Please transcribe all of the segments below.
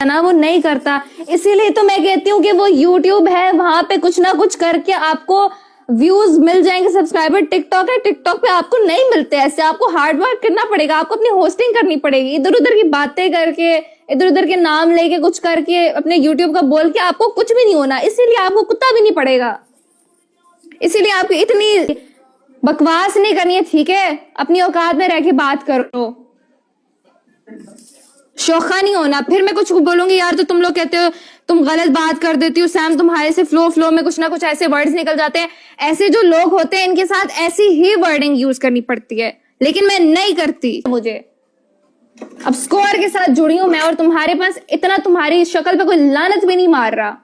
ना वो नहीं करता। इसीलिए तो मैं कहती हूँ कि वो यूट्यूब है, वहां पे कुछ ना कुछ करके आपको व्यूज मिल जाएंगे, सब्सक्राइबर। टिकटॉक है, टिकटॉक पे आपको नहीं मिलते ऐसे, आपको हार्ड वर्क करना पड़ेगा, आपको अपनी होस्टिंग करनी पड़ेगी, इधर उधर की बातें करके, इधर उधर के नाम लेके कुछ करके अपने यूट्यूब का बोल के आपको कुछ भी नहीं होना। इसीलिए आपको कुत्ता भी नहीं पड़ेगा, इसीलिए आपको इतनी बकवास नहीं करनी है, ठीक है? अपनी औकात में रह के बात करो, शौखा नहीं होना। फिर मैं कुछ बोलूंगी यार तो तुम लोग कहते हो तुम गलत बात कर देती हो सैम, तुम्हारे से फ्लो में कुछ ना कुछ ऐसे वर्ड्स निकल जाते हैं। ऐसे जो लोग होते हैं इनके साथ ऐसी ही वर्डिंग यूज करनी पड़ती है, लेकिन मैं नहीं करती। मुझे अब स्कोर के साथ जुड़ी हूं मैं, और तुम्हारे पास इतना, तुम्हारी शक्ल पे कोई लानत भी नहीं मार रहा,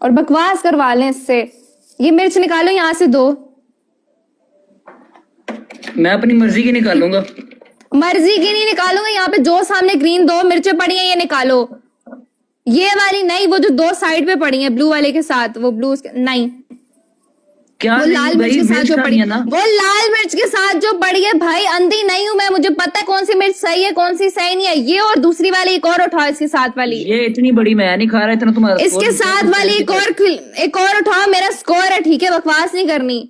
और बकवास करवा लें इससे। ये मिर्च निकालो यहां से दो। मैं अपनी मर्जी की निकालूंगा। मर्जी की नहीं निकालूंगा, यहाँ पे जो सामने ग्रीन दो मिर्चें पड़ी हैं ये निकालो। ये वाली नहीं, वो जो दो साइड पे पड़ी हैं ब्लू वाले के साथ, वो ब्लू नहीं, क्या वो लाल मिर्च के साथ जो पड़ी है ना, वो लाल मिर्च के साथ जो पड़ी है। भाई अंधी नहीं हूं मैं, मुझे पता है कौन सी मिर्च सही है कौन सी सही नहीं है। ये और दूसरी वाली एक और उठाओ, इसके साथ वाली। ये इतनी बड़ी मैं नहीं खा रहा, इतना तुम्हारा। इसके साथ वाली एक और उठाओ, मेरा स्कोर है, ठीक है? बकवास नहीं करनी।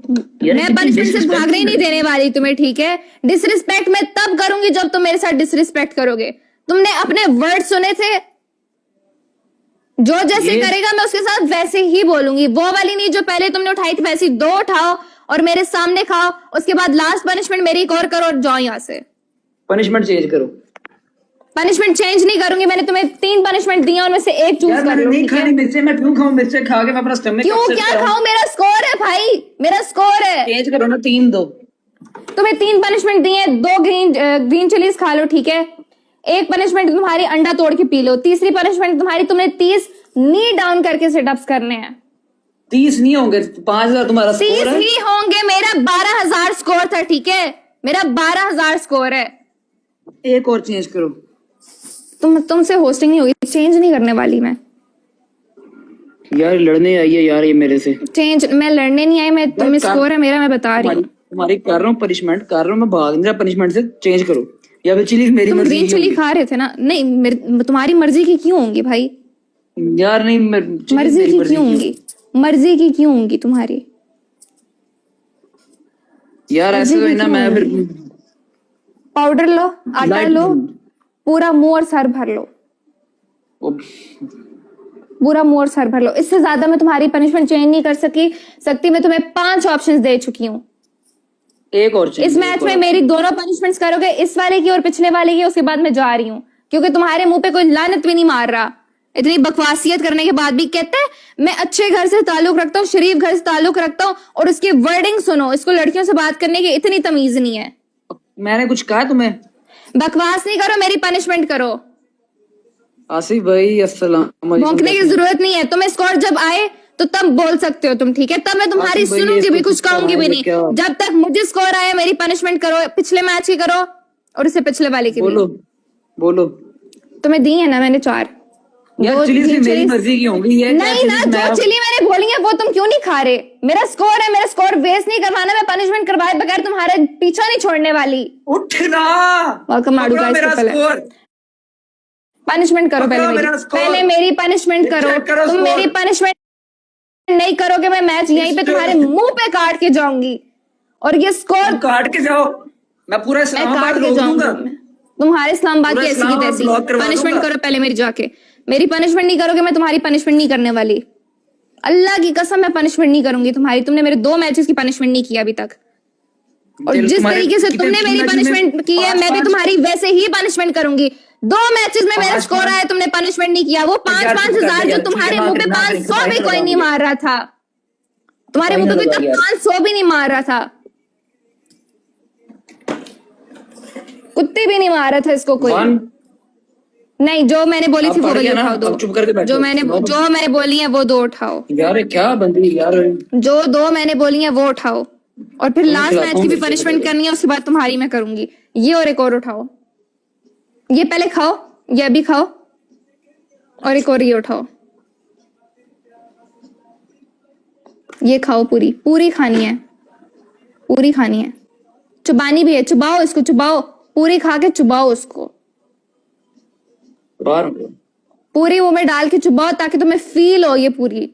मैं पनिशमेंट से भागने नहीं देने वाली तुम्हें, ठीक है? डिसरिस्पेक्ट मैं तब करूंगी जब तुम मेरे साथ डिसरिस्पेक्ट करोगे। तुमने अपने वर्ड सुने थे, जो जैसे करेगा मैं उसके साथ वैसे ही बोलूंगी। वो वाली नहीं जो पहले तुमने उठाई थी वैसी दो उठाओ और मेरे सामने खाओ, उसके बाद लास्ट पनिशमेंट मेरी एक और करो और जाओ यहाँ से। पनिशमेंट चेंज करो। पनिशमेंट चेंज नहीं करूंगी, मैंने तुम्हें 3 पनिशमेंट दिया उनमें से एक चूज कर लो। नहीं खानी मिर्चें, मैं क्यों खाऊं मिर्चें? खा के मैं अपना स्टमक क्यों क्या खाऊं? मेरा स्कोर है भाई, मेरा स्कोर है। चेंज करो ना, 3 दो। तुम्हें 3 पनिशमेंट दिए, 2 ग्रीन चिलीज खा लो, ठीक है? एक पनिशमेंट तुम्हारी अंडा तोड़ के पी लो। तीसरी पनिशमेंट तुम्हारी, तुमने 30 नी डाउन करके सिटअप्स करने हैं। 30 नहीं होंगे, 5000 तुम्हारा स्कोर है। 30 ही होंगे, मेरा 12000 स्कोर था, ठीक है? मेरा 12000 स्कोर है। एक और चेंज करो। तुमसे होस्टिंग नहीं होगी, चेंज नहीं करने वाली मैं। यार लड़ने आई है यार ये मेरे से। चेंज मैं लड़ने नहीं आई, मैं तुम्हें स्कोर है मेरा, मैं बता रही हूँ। तुम्हारी कर रहा हूँ पनिशमेंट, कर रहा हूँ मैं, भाग नहीं रहा पनिशमेंट से। चेंज करो या फिर चिली मेरी तुम मर्जी। ग्रीन चिली खा रहे थे ना? नहीं, तुम्हारी मर्जी की क्यों होंगी भाई? यार नहीं, मर्जी की क्यों होंगी? मर्जी की क्यों होंगी तुम्हारी? यार ऐसे तो ना, मैं फिर पाउडर लो, आटा लो, पूरा मुंह और सर भर लो, पूरा मुंह और सर भर लो। इससे ज्यादा मैं तुम्हारी पनिशमेंट चेंज नहीं कर सकती। मैं तुम्हें 5 ऑप्शंस दे चुकी हूँ। एक और इस मैच में मेरी दोनों पनिशमेंट्स करोगे, इस वाले की और पिछले वाले की, उसके बाद मैं जा रही हूँ, क्योंकि तुम्हारे मुंह पे कोई लानत भी नहीं मार रहा। इतनी बकवासियत करने के बाद भी कहते हैं मैं अच्छे घर से ताल्लुक रखता हूँ, शरीफ घर से ताल्लुक रखता हूँ, और उसकी वर्डिंग सुनो। इसको लड़कियों से बात करने की इतनी तमीज नहीं है। मैंने कुछ कहा तुम्हें? बकवास नहीं करो, मेरी पनिशमेंट करो। आसिफ भाई अस्सलाम वालेकुम। भौंकने की जरूरत नहीं है, तुम्हें स्कोर जब आए तो तब बोल सकते हो तुम, ठीक है? तब मैं तुम्हारी सुनूंगी भी, कुछ कहूंगी भी नहीं। जब तक मुझे स्कोर आया मेरी पनिशमेंट करो, पिछले मैच की करो और इससे पिछले वाले की बोलो। तुम्हें दी है ना मैंने 4। यार चिली से मेरी मर्जी की होंगी ये। नहीं ना, जो चिली मैंने बोली है वो तुम क्यों नहीं खा रहे? मेरा स्कोर है, मेरा स्कोर वेस्ट नहीं करवाना। मैं पनिशमेंट करवाए बगैर तुम्हारा पीछा नहीं छोड़ने वाली। उठना, पनिशमेंट करो पहले मेरी पनिशमेंट करो। तुम मेरी पनिशमेंट नहीं करोगे, मैं मैच यहीं पे तुम्हारे मुंह पे काट के जाऊंगी। और ये स्कोर काट के जाओ, मैं पूरा इस्लामाबाद रोक दूंगा। तुम्हारे इस्लामाबाद की ऐसी की तैसी। पनिशमेंट करो पहले मेरी जाके। मेरी पनिशमेंट नहीं करोगे, मैं तुम्हारी पनिशमेंट नहीं करने वाली। अल्लाह की कसम मैं पनिशमेंट नहीं करूंगी तुम्हारी। तुमने मेरे 2 मैचेस की पनिशमेंट नहीं किया अभी तक, और जिस तरीके से तुमने मेरी पनिशमेंट की है मैं भी तुम्हारी वैसे ही पनिशमेंट करूंगी। 2 मैचेस में मेरा स्कोर आया, तुमने पनिशमेंट नहीं किया। वो 5-5 हजार जो तुम्हारे मुंह पे 500 भी कोई नहीं मार रहा था। तुम्हारे मुंह पे कोई 500 भी नहीं मार रहा था, कुत्ते भी नहीं मार रहा था इसको कोई। नहीं, जो मैंने बोली थी वो वाली उठाओ 2। जो मैंने बोली है वो 2 उठाओ। यार क्या बंदी यार, जो 2 मैंने बोली है वो उठाओ, और फिर लास्ट मैच की भी पनिशमेंट करनी है, उसके बाद तुम्हारी मैं करूंगी। ये और एक और उठाओ। ये पहले खाओ, ये अभी खाओ, और एक और ये उठाओ। ये खाओ, पूरी खानी है, पूरी खानी है। चुबानी भी है, चुबाओ इसको, चुबाओ, पूरी खा के चुबाओ उसको। बाहर हूँ। पूरी वो में डाल के चुबाओ ताकि तुम्हें फील हो ये पूरी।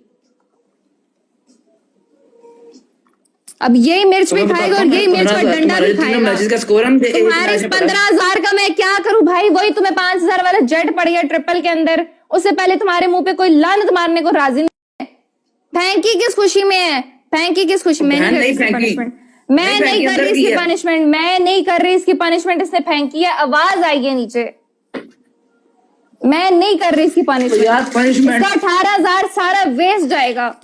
अब यही मिर्च भी तुम्हें खाएगा बताता और हूँ यही मैं, मिर्च का 15,000 डंडा तुम्हारे भी तीनों खाएगा। मैचेस का स्कोर हम एक तुम्हारे मैच इस में पढ़ा। 15,000 का मैं क्या करूं भाई? वही तुम्हें 5,000 वाला जेट पड़ गया ट्रिपल के अंदर। उससे पहले तुम्हारे मुंह पे कोई लानत मारने को राजी नहीं है। फेंकी किस खुशी में है? फेंकी किस खुशी में? बहन नहीं नहीं कर फेंकी, पनिशमेंट। मैं नहीं नहीं फेंकी, कर अंदर रही की इसकी है। पनिशमेंट। मैं नहीं कर रही इसकी पनिशमेंट। इसने फेंकी है, आवाज आई है नीचे। मैं नहीं कर रही इसकी तो पनिशमेंट। यार पनिशमेंट इसका 18,000 सारा वेस्ट जाएगा।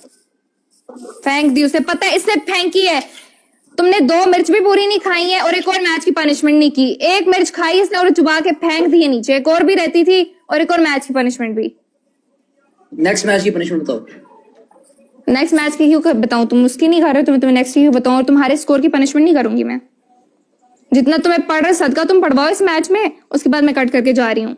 फेंक दी उसे, पता है इसने फेंकी है। तुमने 2 मिर्च भी पूरी नहीं खाई है और एक और मैच की पनिशमेंट नहीं की। एक मिर्च खाई इसने और चुबा के फेंक दी है नीचे। एक और भी रहती थी और एक और मैच की पनिशमेंट भी। नेक्स्ट मैच की पनिशमेंट बताओ। नेक्स्ट मैच की क्यों बताऊं? तुम उसकी नहीं कर रहे हो, तुम्हें नेक्स्ट की क्यों बताऊं? और तुम्हारे स्कोर की पनिशमेंट नहीं करूंगी मैं। जितना तुम्हें पड़ रहा है सदका तुम पढ़वाओ इस मैच में, उसके बाद मैं कट करके जा रही हूँ।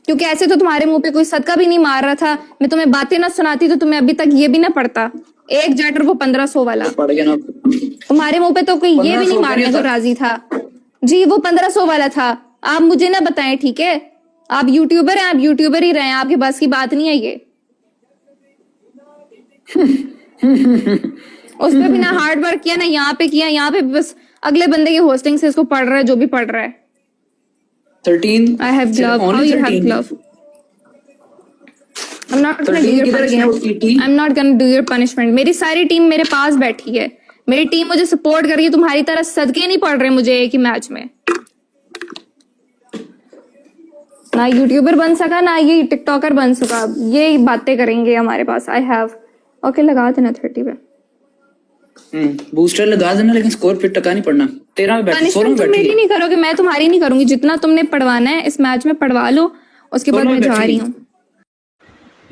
क्योंकि ऐसे तो तुम्हारे मुंह पे कोई सदका भी नहीं मार रहा था। मैं तुम्हें बातें ना सुनाती तो तुम्हें अभी तक ये भी ना पड़ता। एक जेटर वो 1500 वाला। पड़ गया ना। तुम्हारे मुंह पे तो कोई ये भी 1500 नहीं मारने को था। राजी था। जी वो 1500 वाला था। आप मुझे ना बताएं, ठीक है? आप यूट्यूबर हैं, आप यूट्यूबर ही रहे, आपके बस की बात नहीं है ये। उस पे भी ना हार्ड वर्क किया ना यहाँ पे किया। यहाँ पे बस अगले बंदे की होस्टिंग से इसको पढ़ रहा है जो भी पढ़ रहा है। 13 I have glove. How only you have 13 glove? I'm not gonna do 13 your किधर से उसकी punishment. Team? I'm not gonna do your punishment. मेरी सारी टीम मेरे पास बैठी है। मेरी टीम मुझे सपोर्ट कर रही है। तुम्हारी तरह सदके नहीं पड़ रहे मुझे एक ही मैच में। ना यूट्यूबर बन सका ना ये टिकटॉकर बन सका। ये बातें करेंगे हमारे पास। आई हैव ओके लगा देना 30 पे। बूस्टर लगा देना, लेकिन स्कोर फिर टका नहीं पड़ना। 13 में बैठी, 16 में पनिशमेंट तुम बैठी मेरी है। नहीं करोगे, मैं तुम्हारी नहीं करूंगी। जितना तुमने पढ़वाना है इस मैच में पढ़वा लो, उसके बाद दोनों मैं में जा बैठी रही है। हूँ।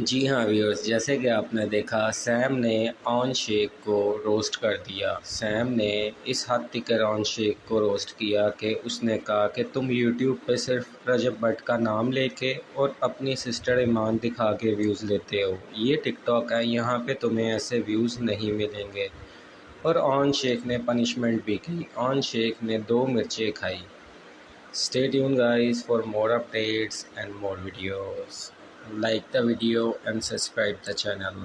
जी हाँ व्यूअर्स, जैसे कि आपने देखा सैम ने ऑन शेख को रोस्ट कर दिया। सैम ने इस हद तक ऑन शेख को रोस्ट किया कि उसने कहा कि तुम यूट्यूब पे सिर्फ रजब भट्ट का नाम लेके और अपनी सिस्टर ईमान दिखा के व्यूज़ लेते हो। ये टिकटॉक है, यहाँ पे तुम्हें ऐसे व्यूज़ नहीं मिलेंगे। और ऑन शेख ने पनिशमेंट भी की। ऑन शेख ने 2 मिर्चें खाई। Stay tuned guys for more updates and more videos. Like the video and subscribe the channel.